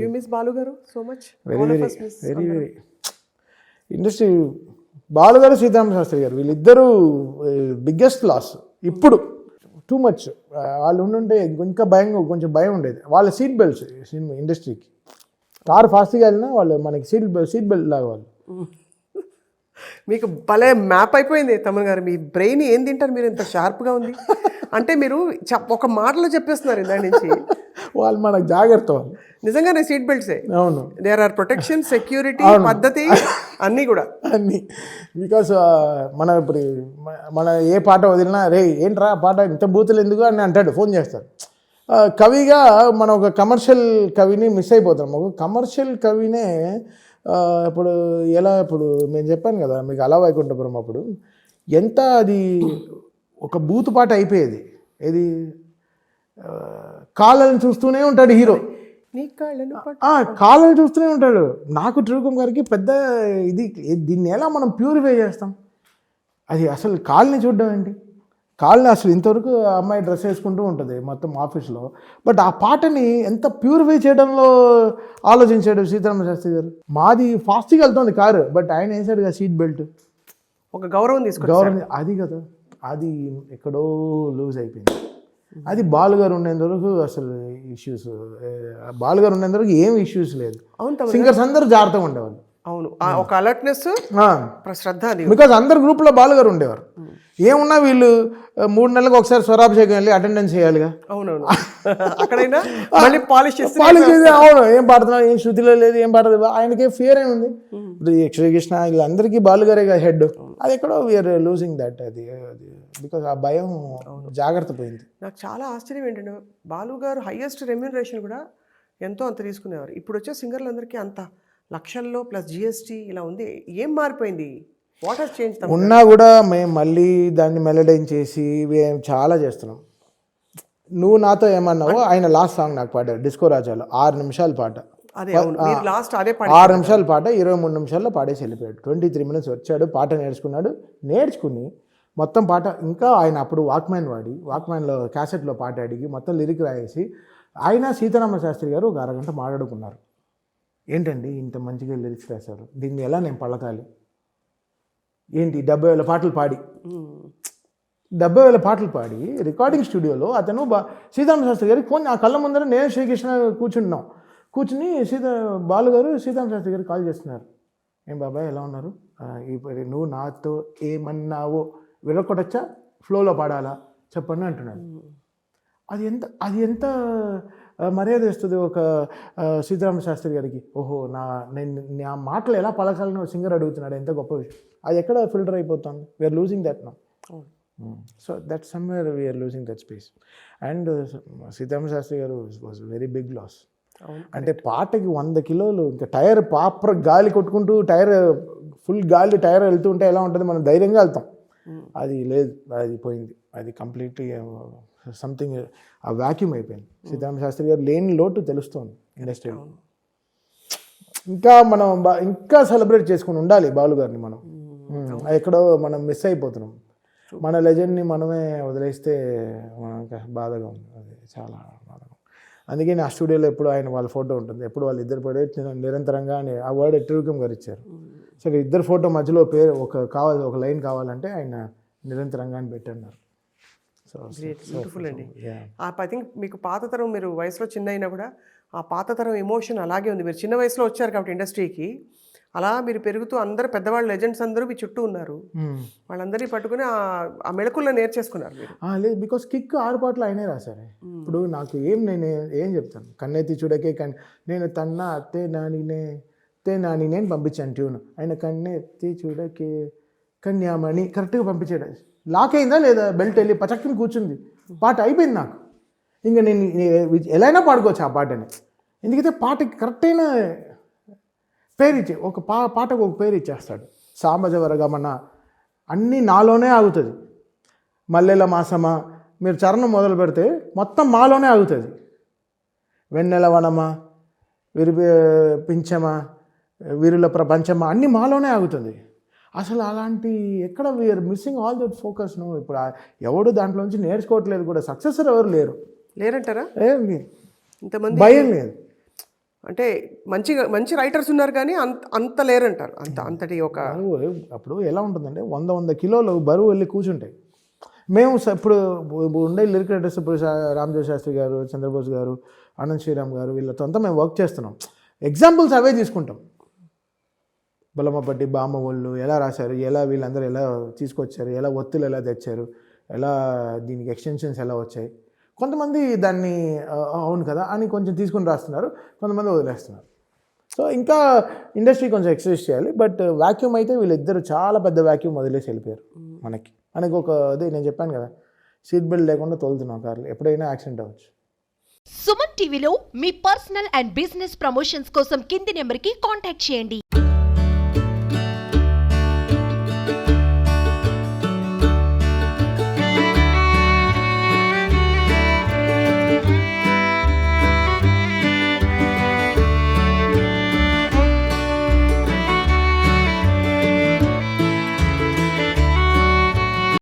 You miss Balu గారు so much? Very industry Balu గారు సీతారామ శాస్త్రి గారు వీళ్ళిద్దరూ బిగ్గెస్ట్ లాస్ ఇప్పుడు. టూ మచ్ వాళ్ళు ఉండుంటే ఇంకా కొంచెం భయం ఉండేది. వాళ్ళ సీట్ బెల్ట్స్ సినిమా ఇండస్ట్రీకి కారు ఫాస్ట్గా వెళ్ళినా వాళ్ళు మనకి సీట్ బెల్ట్ లాగా వాళ్ళు. మీకు భలే మ్యాప్ అయిపోయింది తమన్ గారు. మీ బ్రెయిన్ ఏం తింటారు మీరు, ఇంత షార్ప్గా ఉంది అంటే మీరు ఒక మాటలో చెప్పేస్తున్నారు దాని నుంచి. వాళ్ళు మనకు జాగ్రత్త వాళ్ళు నిజంగానే సీట్ బెల్ట్సే. అవును, దేర్ ఆర్ ప్రొటెక్షన్, సెక్యూరిటీ, పద్ధతి అన్నీ కూడా అన్నీ. బికాస్ ఇప్పుడు మన ఏ పాట వదిలినా రే ఏంట్రా పాట ఇంత బూతులు ఎందుకు అని అంటాడు, ఫోన్ చేస్తాడు. కవిగా మనం ఒక కమర్షియల్ కవిని మిస్ అయిపోతాం. ఒక కమర్షియల్ కవినే ఇప్పుడు ఇప్పుడు నేను చెప్పాను కదా మీకు అలా వైకుంఠపురం అప్పుడు ఎంత అది ఒక బూతు పాట అయిపోయేది. ఏది కాళ్ళని చూస్తూనే ఉంటాడు హీరో, కాళ్ళని చూస్తూనే ఉంటాడు. నాకు త్రివిక్రమ్ గారికి పెద్ద దీన్ని ఎలా మనం ప్యూరిఫై చేస్తాం? అది అసలు కాళ్ళని చూడడం ఏంటి, కాళ్ళని అసలు ఇంతవరకు అమ్మాయి డ్రెస్ వేసుకుంటూ ఉంటుంది మొత్తం ఆఫీస్లో. బట్ ఆ పాటని ఎంత ప్యూరిఫై చేయడంలో ఆలోచించాడు సీతారామ శాస్త్రి గారు. మాది ఫాస్ట్గా వెళ్తుంది కారు, బట్ ఆయన వేసాడు కదా సీట్ బెల్ట్, ఒక గౌరవం అది కదా. అది ఎక్కడో లూజ్ అయిపోయింది. అది బాలుగారు ఉండేంత వరకు అసలు ఇష్యూస్, బాలుగారు ఉండేంత వరకు ఏం ఇష్యూస్ లేదు. సింగర్స్ అందరూ జాగ్రత్తగా ఉండేవాళ్ళు. అవును, ఒక అలర్ట్నెస్, శ్రద్ధ. బికాజ్ అందరు గ్రూప్లో బాలుగారు ఉండేవారు. ఏమున్నా వీళ్ళు 3 నెలలకు ఒకసారి స్వరాభిషేకం వెళ్ళి అటెండెన్స్ చేయాలిగా. అవునవును, అక్కడైనా పాలిష్ చేసి అవును, ఏం పాడుతున్నా, ఏం శృతిలో లేదు, ఏం పాడదు, ఆయనకే ఫియర్ ఏముంది. ఇప్పుడు శ్రీకృష్ణ వీళ్ళందరికీ బాలుగారే హెడ్. అది ఎక్కడో వీఆర్ లూజింగ్ దట్. అది బికాజ్ ఆ భయం జాగ్రత్త పోయింది. నాకు చాలా ఆశ్చర్యం ఏంటంటే బాలు గారు హైయెస్ట్ రెమ్యూనరేషన్ కూడా ఎంతో అంత తీసుకునేవారు. ఇప్పుడు వచ్చే సింగర్లందరికీ అంత లక్షల్లో ప్లస్ జిఎస్టీ ఇలా ఉంది. ఏం మారిపోయింది? What has change? ఉన్నా కూడా మేము మళ్ళీ దాన్ని మెలడైన్ చేసి మేము చాలా చేస్తున్నాం. నువ్వు నాతో ఏమన్నావో ఆయన లాస్ట్ సాంగ్ నాకు పాడారు డిస్కో రాజాలో, 6 నిమిషాల పాట. 6 నిమిషాల పాట 23 నిమిషాల్లో పాడేసి వెళ్ళిపోయాడు. 23 minutes వచ్చాడు, పాట నేర్చుకుని మొత్తం పాట. ఇంకా ఆయన అప్పుడు వాక్మ్యాన్లో క్యాసెట్లో పాట అడిగి మొత్తం లిరిక్ రాయేసి ఆయన సీతారామ శాస్త్రి గారు ఒక అరగంట మాట్లాడుకున్నారు. ఏంటండి ఇంత మంచిగా లిరిక్స్ రాశారు, దీన్ని ఎలా నేను పలకాలి, ఏంటి 70,000 పాటలు పాడి 70,000 పాటలు పాడి రికార్డింగ్ స్టూడియోలో అతను సీతారామ శాస్త్రి గారికి ఫోన్, ఆ కళ్ళ ముందర నేను శ్రీకృష్ణ కూర్చుని బాలు గారు సీతారామ శాస్త్రి గారికి కాల్ చేస్తున్నారు. ఏం బాబాయ్ ఎలా ఉన్నారు, నువ్వు నాతో ఏమన్నావో వెళ్ళకొట్టచ్చా, ఫ్లోలో పాడాలా చెప్పండి అంటున్నాడు. అది ఎంత మర్యాద ఇస్తుంది ఒక సీతారామ శాస్త్రి గారికి. ఓహో నా మాటలు ఎలా పలకాలని సింగర్ అడుగుతున్నాడు, ఎంత గొప్ప విషయం. అది ఎక్కడ ఫిల్టర్ అయిపోతుంది? We are losing that now. So that somewhere we are losing that space. And Seetharama Sastry garu was very big loss. అంటే పాటకి 100 కిలోలు ఇంకా టైర్ పాపర్ గాలి కొట్టుకుంటూ ఫుల్ గాలి టైర్ వెళ్తూ ఉంటే ఎలా ఉంటుంది, మనం ధైర్యంగా వెళ్తాం. అది లేదు, అది పోయింది. అది కంప్లీట్లీ సంథింగ్ ఆ వ్యాక్యూమ్ అయిపోయింది. సీతారామ శాస్త్రి గారు లేని లోటు తెలుస్తోంది ఇండస్ట్రీలో. ఇంకా మనం ఇంకా సెలబ్రేట్ చేసుకుని ఉండాలి బాలు గారిని. మనం ఎక్కడో మనం మిస్ అయిపోతున్నాం. మన లెజెండ్ని మనమే వదిలేస్తే మనకు బాధగా ఉంది. అది చాలా బాధగా. అందుకే నా స్టూడియోలో ఎప్పుడు వాళ్ళ ఫోటో ఉంటుంది, ఎప్పుడు వాళ్ళు ఇద్దరు పడే నిరంతరంగా ఆ వర్డ్ త్రివిక్రమ్ గారు ఇచ్చారు. సరే ఇద్దరు ఫోటో మధ్యలో పేరు ఒక లైన్ కావాలంటే ఆయన నిరంతరంగా అని పెట్టన్నారు. బ్యూటిఫుల్ అండి. ఐ థింక్ మీకు పాత తరం, మీరు వయసులో చిన్న అయినా కూడా ఆ పాత తరం ఎమోషన్ అలాగే ఉంది. మీరు చిన్న వయసులో వచ్చారు కాబట్టి ఇండస్ట్రీకి, అలా మీరు పెరుగుతూ అందరూ పెద్దవాళ్ళు లెజెండ్స్ అందరూ మీ చుట్టూ ఉన్నారు. వాళ్ళందరినీ పట్టుకుని ఆ మెళకుల్లో నేర్చేసుకున్నారు మీరు. లేదు, బికాస్ కిక్ 6 పాటలు ఆయనే రాశారు. ఇప్పుడు నాకు నేను ఏం చెప్తాను, కన్నెత్తి చూడకే నేను తన్న అత్తే నాని నేను పంపించాను ట్యూన్. ఆయన కన్నెత్తి చూడకే కన్యామణి కరెక్ట్గా పంపించాడు. లాక్ అయిందా లేదా, బెల్ట్ వెళ్ళి పచక్కని కూర్చుంది, పాట అయిపోయింది. నాకు ఇంకా నేను ఎలా అయినా పాడుకోవచ్చు ఆ పాటని. ఎందుకంటే పాటకి కరెక్ట్ అయిన పేరు ఇచ్చే పాటకు ఒక పేరు ఇచ్చేస్తాడు. సాంబజవరగమన అన్నీ నాలోనే ఆగుతుంది. మల్లెల మాసమా మీరు చరణం మొదలు పెడితే మొత్తం మాలోనే ఆగుతుంది. వెన్నెల వనమా, పింఛమా, వీరుల ప్రపంచమా అన్నీ మాలోనే ఆగుతుంది. అసలు అలాంటి ఎక్కడ we are missing all that focus. ఇప్పుడు ఎవడు దాంట్లోంచి నేర్చుకోవట్లేదు కూడా. సక్సెసర్ ఎవరు లేరంటారా? ఇంతమంది భయం లేదు. అంటే మంచి రైటర్స్ ఉన్నారు కానీ అంత లేరంటారు, అంతటి ఒక బరువు అప్పుడు ఎలా ఉంటుందంటే 100 కిలోలు బరువు వెళ్ళి కూర్చుంటాయి. మేము ఇప్పుడు ఉండే లిరిక్ రైటర్స్ ఇప్పుడు రామజోగి శాస్త్రి గారు, చంద్రబోస్ గారు, ఆనంద్ శ్రీరామ్ గారు, వీళ్ళతో అంతా మేము వర్క్ చేస్తున్నాం. ఎగ్జాంపుల్స్ అవే తీసుకుంటాం. బొల్లమ్మపట్టి బామ్మ వాళ్ళు ఎలా రాశారు, ఎలా వీళ్ళందరూ ఎలా తీసుకొచ్చారు, ఎలా ఒత్తులు ఎలా తెచ్చారు, ఎలా దీనికి ఎక్స్టెన్షన్స్ ఎలా వచ్చాయి. కొంతమంది దాన్ని అవును కదా అని కొంచెం తీసుకుని రాస్తున్నారు, కొంతమంది వదిలేస్తున్నారు. సో ఇంకా ఇండస్ట్రీ కొంచెం ఎక్సర్సైజ్ చేయాలి. బట్ వాక్యూమ్ అయితే వీళ్ళిద్దరు చాలా పెద్ద వాక్యూమ్ వదిలేసి వెళ్ళిపోయారు. మనకి ఒక అదే నేను చెప్పాను కదా, సీట్ బెల్ట్ లేకుండా తోలుతున్నాం కార్లు, ఎప్పుడైనా యాక్సిడెంట్ అవ్వచ్చు. సుమన్ టీవీలో మీ పర్సనల్ అండ్ బిజినెస్ ప్రమోషన్స్ కోసం కింది నెంబర్కి కాంటాక్ట్ చేయండి.